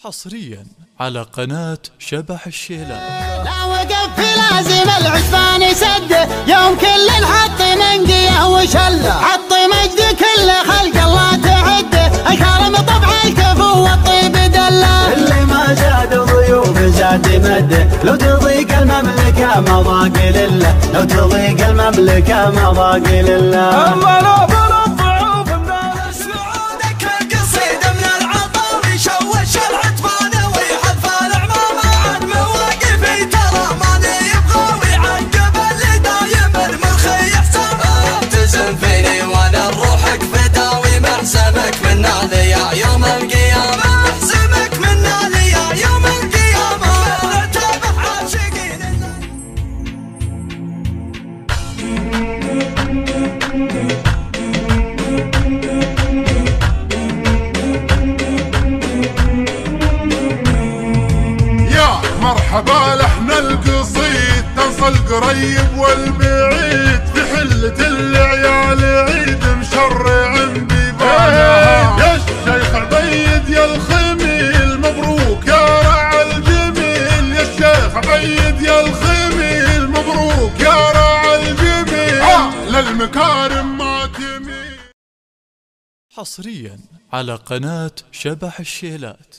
حصريا على قناة شبح الشيلات. لا وقف لازم العشبان يسده يوم كل الحط منقيه وشله حط مجد كل خلق الله تعده الكرم طبع الكفو والطيب دله اللي ما زاد ضيوف زاد مده لو تضيق المملكة ما ضاق لله لو تضيق المملكة ما ضاق لله يوم القيامة احزمك منا ليا يوم القيامة نتابع عاشقين يا مرحبا لحن القصيد تصل قريب والبعيد في حلة العيال عيد مشرع بيبانها يا الشيخ عبيد يا الخميل مبروك يا راعي الجميل يا الشيخ عبيد يا الخميل مبروك يا راعي الجميل للمكارم ما تميل. حصريا على قناة شبح الشيلات.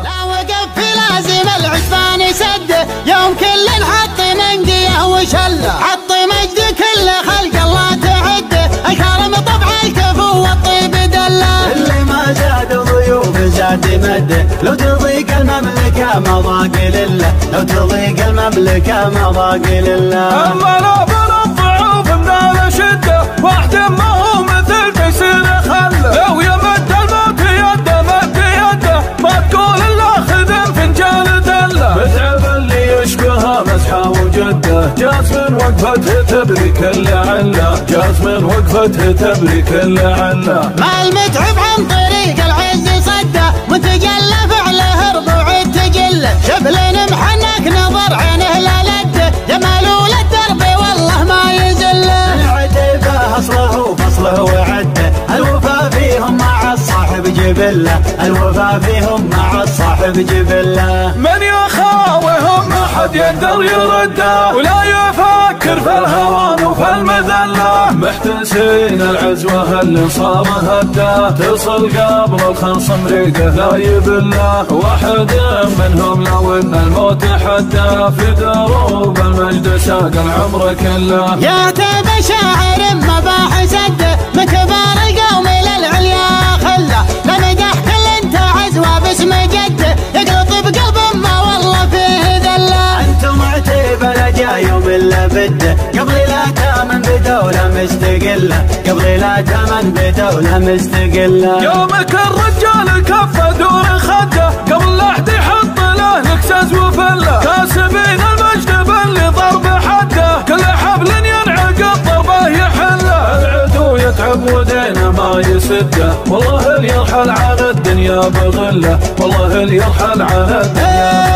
لا وقف لازم العشبان يسده يوم كل الحط منقيه وشله حط مجد كل خلق الله تعده الكرم طبع الكفو والطيب دله اللي ما زاد ضيوف زاد مده لو تضيق المملكة ما ضاق لله لو تضيق المملكة ما ضاق لله اما لا بالضعوف من الشده واحد ما هو مثل جيسين خله لو يمد الموت يده مد يده ما تقول الا خذ فنجان دله متعب اللي يشبهها مسحه وجده جاز من وقفته تبري كل عله جاز من وقفته تبري كل عله ما المتعب عن طريق العز صده متجلى فعله ربوع التجله شبل محنك نظر عينه لا لده جماله للدرب والله ما يزله العتيبه اصله وفصله وعده الوفا فيهم مع الصاحب جبله الوفا فيهم مع الصاحب جبله من يخاوهم ما حد يقدر يرده ولا يفكر في الهوان وفي المذله محتسين العزوه اللي صار هده تصل قبل الخصم ريقه لا يبله واحد منهم لو ان الموت حده في دروب المجد ساق العمر كله يا تبا شاعر مباح سده من كبار القوم للعليا خله لمدح كل انت عزوه باسم جده يقلط بقلب ما والله فيه ذله انتم عتيبه لا جا يوم الا بده قبل لا تامن بدوله مستقله قبل لا تامن بدوله مستقله يومك الرجال كفه دور خده قبل لا احد يحط له نكسز وفله كاسبين المجد باللي ضرب حده كل حبل ينعقد ضربه يحله العدو يتعب ودينه ما يسده والله اللي يرحل على الدنيا بغله والله اللي يرحل على الدنيا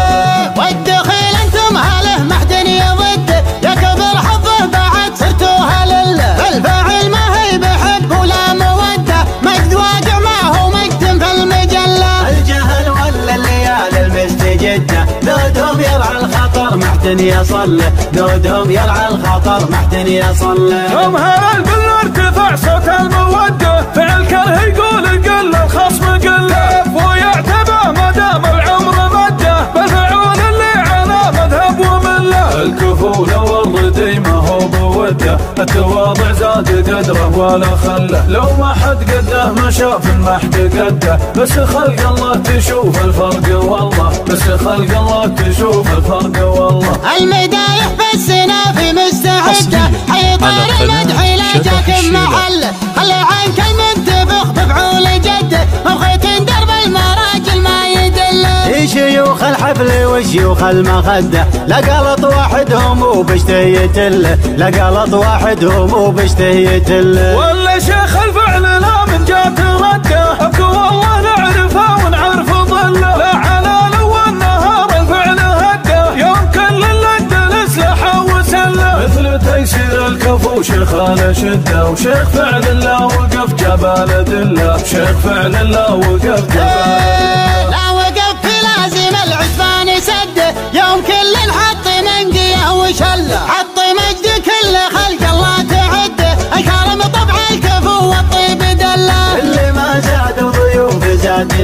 والدخيل انتم هله ما حد يضده يا كبر حظه بعد صرتوها لله الفاعل ما هي بحب ولا موده مجد واقع ما هو مجد في المجله الجهل ولا الليالي المستجده دودهم يرعى الخطر محتن يصله دودهم يرعى الخطر محتن يصله يوم هلال بالارتفاع صوت الموده فعل كره يقول قل الخصم قله ويعتبى ما دام العمر مده بالفعول اللي على مذهب ومله الكفول والردي ما هو بوده التواضع زاد قدره ولا خله لو ما حد قده ما شاف ما حد قده بس خلق الله تشوف الفرق والله بس خلق الله تشوف الفرق والله المدايح بالسنا في مستعده حيطان المدح لا جاك محله خلي عنك المنتفخ بفعول جده مبغيت درب المراجل ما يدله شيوخ الحفل وشيوخ المخده لا قلط واحدهم وبشتهية له لا قلط واحدهم وبشتهية له ولا شيخ الفعل لا من جات رده ابكي والله نعرفه ونعرف ظله لا على لو النهار الفعل هده يوم كل اللد الاسلحه وسله مثل تيسير الكفو شيخ على شده وشيخ فعل لا وقف جبال دله شيخ فعل لا وقف جبال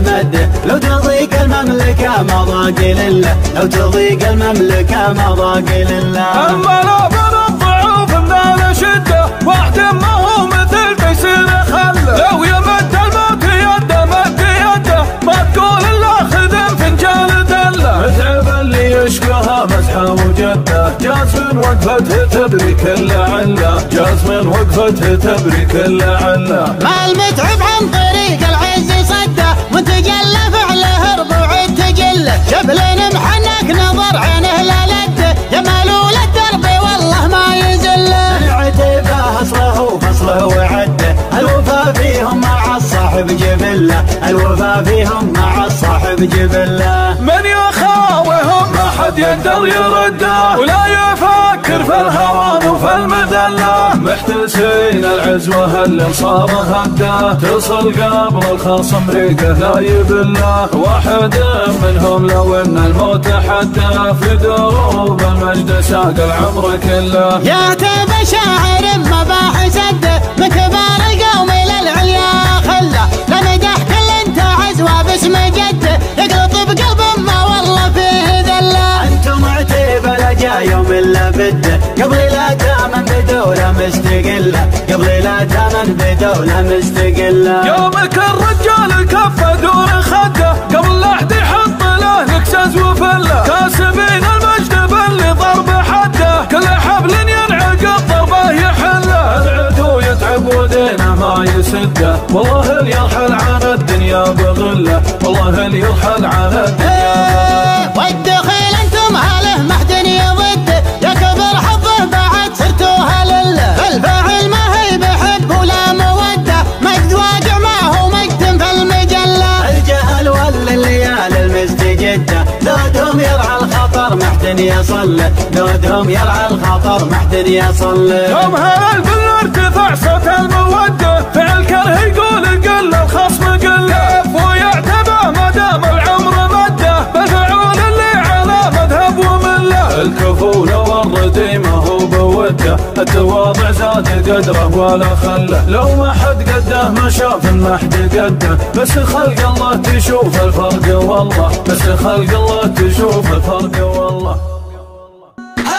مده، لو تضيق المملكة ما ضاق لله، لو تضيق المملكة ما ضاق لله. أما لا من الضعوف النار شدة، واحد ما هو مثل تيسير خله، لو يمد الموت يده مد يده، ما تقول إلا خذ فنجان دله. متعب اللي يشكوها مسحة وجده، جاز من وقفته تبري كل عله، جاز من وقفته تبري كل عله. ما المتعب عن طريق العز صده، وتجلى فعله ربوع التجله، جبل محنك نظر عينه لا لده، جماله للدرب والله ما يزله. العتيبة اصله وفصله وعده، الوفا فيهم مع الصاحب جبله، الوفا فيهم مع الصاحب جبله. من يخاوهم ما حد يقدر يرده، ولا يفكر في الهوان وفي المذله، محتسين العزوه اللي صار هده، تصل قبل الخصم ريقه لا يبله، واحد منهم لو ان الموت حده، في دروب المجد ساق العمر كله. يا تبى شاعر مباح سده، من كبار القوم للعليا خله، لمدح كل انت عزوه باسم جده، يقلط بقلب ما والله فيه ذله. انتم عتيبة لا جا يوم الا بده، قبل لا تامن بدولة مستقلة، قبل لا تامن بدولة مستقلة. يومك الرجال كفه دور خده، قبل لا احد يحط له نكسز وفله، كاسبين المجد باللي ضرب حده، كل حبل ينعقد ضربه يحله. العدو يتعب ودينه ما يسده، والله اللي يرحل عن الدنيا بغله، والله اللي يرحل عن الدنيا بغله. والدخيل انتم هاله ما حد يضده، يا كبر حظه بعد صرتوها لله، الفاعل ما هي بحب ولا موده، مجد واقع ما هو مجد في المجله. الجهل ولا الليالي المستجده، ذودهم يرعى الخطر ما حد يصل له، ذودهم يرعى الخطر ما حد يصل له. يوم هلال بالارتفاع صوت الموده، فعل كره يقول قل الخصم قله، ويعتبى ما دام العمر مده، بالفعول اللي على مذهب ومله. الكفول والردي ما هو بوده، التواضع زاد قدره ولا خله، لو ما حد قده ما شاف ما حد قده، بس خلق الله تشوف الفرق والله، بس خلق الله تشوف الفرق والله.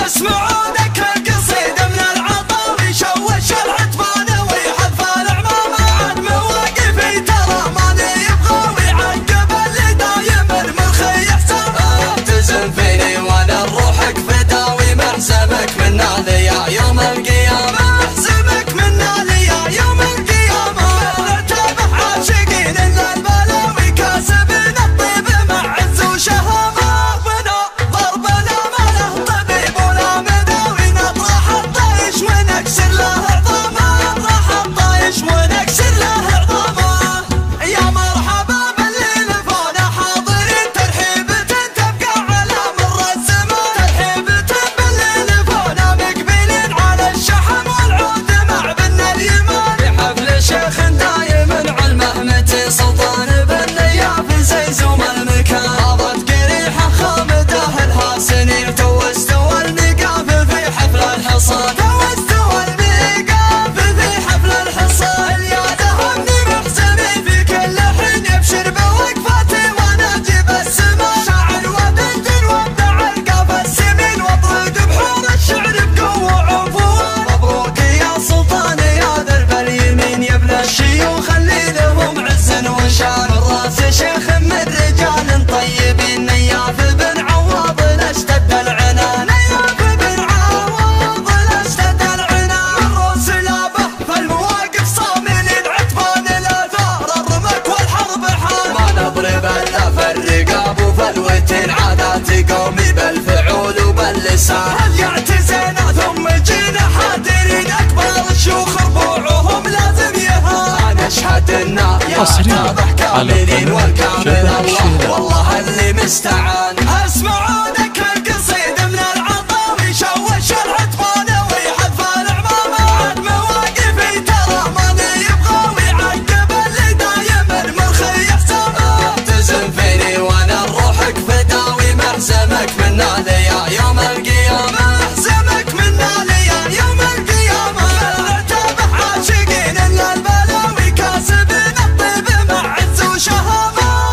اسمعوا ذكر القصيدة من العطاوي، شوش العتبان ويحذف العمامة، عن مواقفي ترى ماني يبغى ويعقب اللي دايم المرخي حسابه. ابتسم فيني وانا روحك فداوي، محسبك من عليا يوم القيامة، محسبك من عليا يوم القيامة. نتابع عاشقين الا البلاوي، كاسبين الطيب مع عز وشهامة، ضربنا ما له طبيب ولا مداوي، نطرح الطيش ونكسر له عظامه، نطرح الطيش ونكسر له عظامه. يا مرحبا باللي لفونا حاضرين، ترحيبة تبقى على مر الزمان، ترحيبة باللي لفونا مقبلين على الشحم والعود مع بن اليمان. بحفل شيخ دايم علمه متي، سلطان بن نياف زيزوم المكان، غابت قريحه خامده لها سنين، توستوى الميقاف في حفل الحصاد، توستوى الميقاف في حفل الحصاد. يا ذهبني محزني في كل حين، يبشر بوقفتي وانا اجيب السماء، شاعر وبنت وابدع القاف السمين، واطرد بحور الشعر بقوه وعنفوان. مبروك يا سلطان يا درب اليمين، يا ابن الشيوخ اللي لهم عز وشان، الراس شيخ من رجال طيبين، نياف بن عواض اشتد العنان، نياف بن عواض اشتد العنان. الروس لابه في المواقف صامل، العتبان الاثار الرمك والحرب حال، ما نضرب الا في الرقاب وفي الوتين، عادات قومي بالفعول وباللسان. يعتزينا ثم جينا حاضرين، اكبر الشيوخ ربوعهم لازم يهان. نشهد النار يا حصرياً تابع على كاملين قناة والكامل شبح الله، الشيلة. والله اللي مستعان. اسمعوا ذكر القصيدة من العطاوي، شوش العتبان ويحذف العمامة، عن مواقفي ترى ماني يبغى ويعقب اللي دايم المرخي حسابه. ابتسم فيني وانا روحك فداوي، محزمك من عليا يوم القيامة، محزمك من عليا يوم القيامة. العتبة عاشقين الا البلاوي، كاسبين الطيب مع عز وشهامة.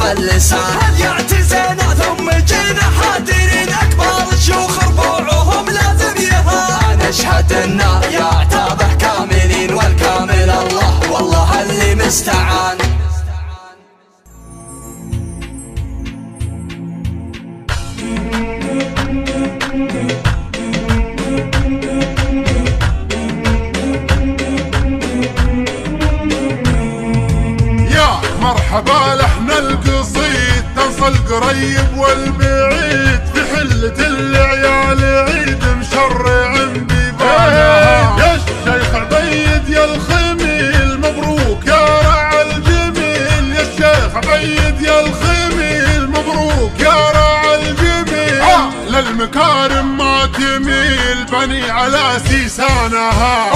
مع اللسان. هل اعتزينا ثم جينا حاضرين أكبر الشيوخ ربوعهم لازم يهان. نشهد إنا يعتبه كاملين والكامل الله والله اللي مستعان. مرحبا لحن القصيد توصل قريب والبعيد في حلة العيال عيد مشرع ببالها. يا الشيخ عبيد يا الخميل مبروك يا رع الجميل. يا الشيخ عبيد يا الخميل مبروك يا رع الجميل. للمكارم ما تميل بني على سيسانها.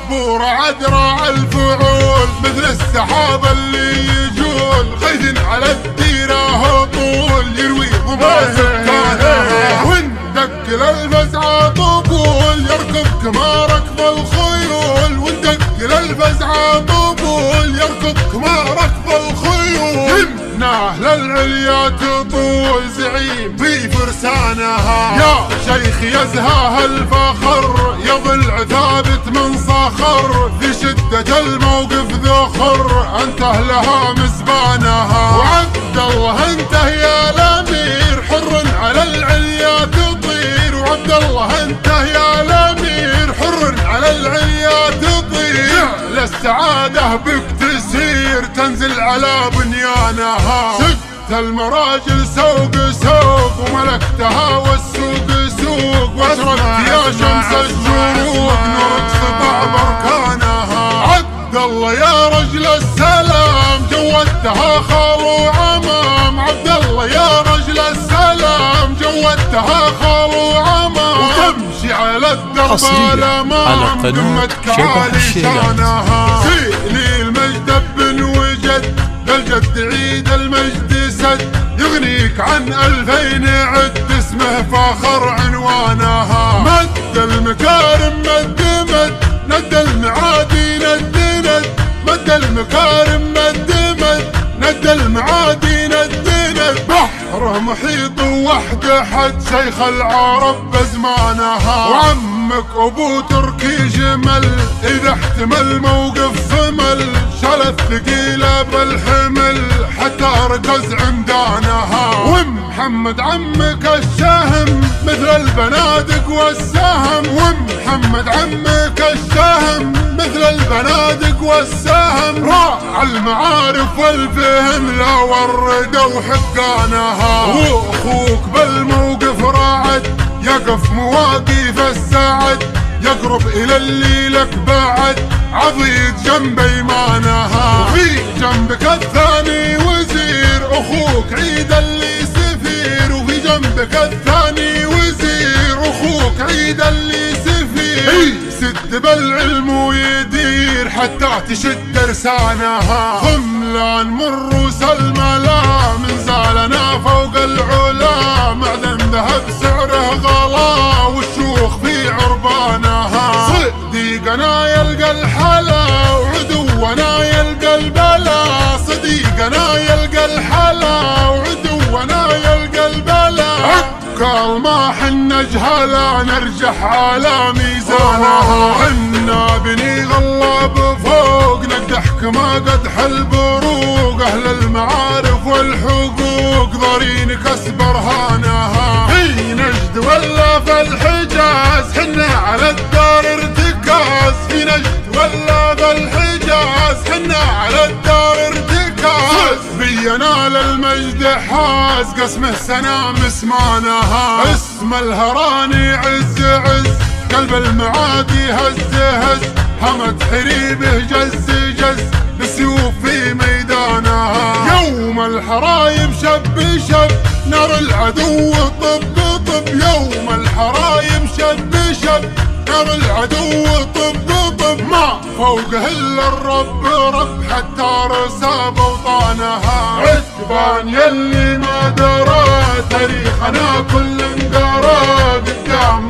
بور عدرا الفعول مثل السحاب اللي يجول. غيث على الديرة هطول يروي ضباط سكانها. وندق للفزعة طبول يركب كما ركب الخيول. وندق للفزعة طبول يركب كما ركب الخيول. يمناه للعليا تطول زعيم في فرسانها. يا شيخ يزهاه الفخر يظل ثابت من صخر. في شدة الموقف ذخر انته لها مزبانها. وعبد الله انته يا الامير حر على العليا تطير. وعبد الله انته يا الامير حر على العليا تطير. للسعادة بك تسير تنزل على بنيانها. ست المراجل سوق سوق وملكتها والسوق سوق. واشرقت يا شمس الشروق نورك سطع بركانها. عبد الله يا رجل السلام جودتها خال وعمام. عبد الله يا رجل السلام جودتها خال وعمام. وتمشي على الدرب الامام قمتك عالي شانها. سيلي المجد بن وجد بالجد عيد المجد سد. يغنيك عن 2000 عد اسمه فاخر عنوانها. مد المكارم مد مد ند المعادي ند ند. مد المكارم مد مد ند المعادي ند ند. بحره محيط وحده حد شيخ العرب بزمانها. وعمك ابو تركي جمل اذا احتمل موقف صمل. شالت ثقيله بالحمل حتى ركز عمدانها. ومحمد عمك الشهم مثل البنادق والسهم. ومحمد عمك الشهم مثل البنادق والسهم. راع المعارف والفهم لا وردوا حقانها. واخوك بالموقف راعد يقف مواقف السعد. يقرب الى اللي لك بعد عضيد جنب ايمانها. وفي جنبك الثاني وزير اخوك عيد اللي سفير. وفي جنبك الثاني وزير اخوك عيد اللي سفير. سد بالعلم ويدير حتى تشد رسانها. خملان من روس الملا من زالنا فوق العلا. معدن ذهب سعره غلا والشوخ في عربانها. صديقنا يلقى الحلا وعدونا يلقى البلا. صديقنا يلقى الحلا وعدونا يلقى البلا. عقال ما حنا جهلا نرجح على ميزانها. حنا بني غلاب فوق نقدح كما قدح البروق. اهل المعارف والحقوق ضارين كسب برهانها. في نجد ولا في الحجاز حنا على الدار ارتكاز. في نجد ولا في الحجاز حنا على الدار ارتكاز. بينال المجد حاز قسمه سنام اسمانها. اسم الهراني عز عز قلب المعادي هز هز. همت حريبه جز جز بسيوف في ميدانها. يوم الحرايم شب شب نار العدو طب طب. يوم الحرايم شب شب نار العدو طب طب. ما فوقه الا الرب رب حتى رسى بوطانها. عتبان يلي ما درى تاريخنا كل درى قدام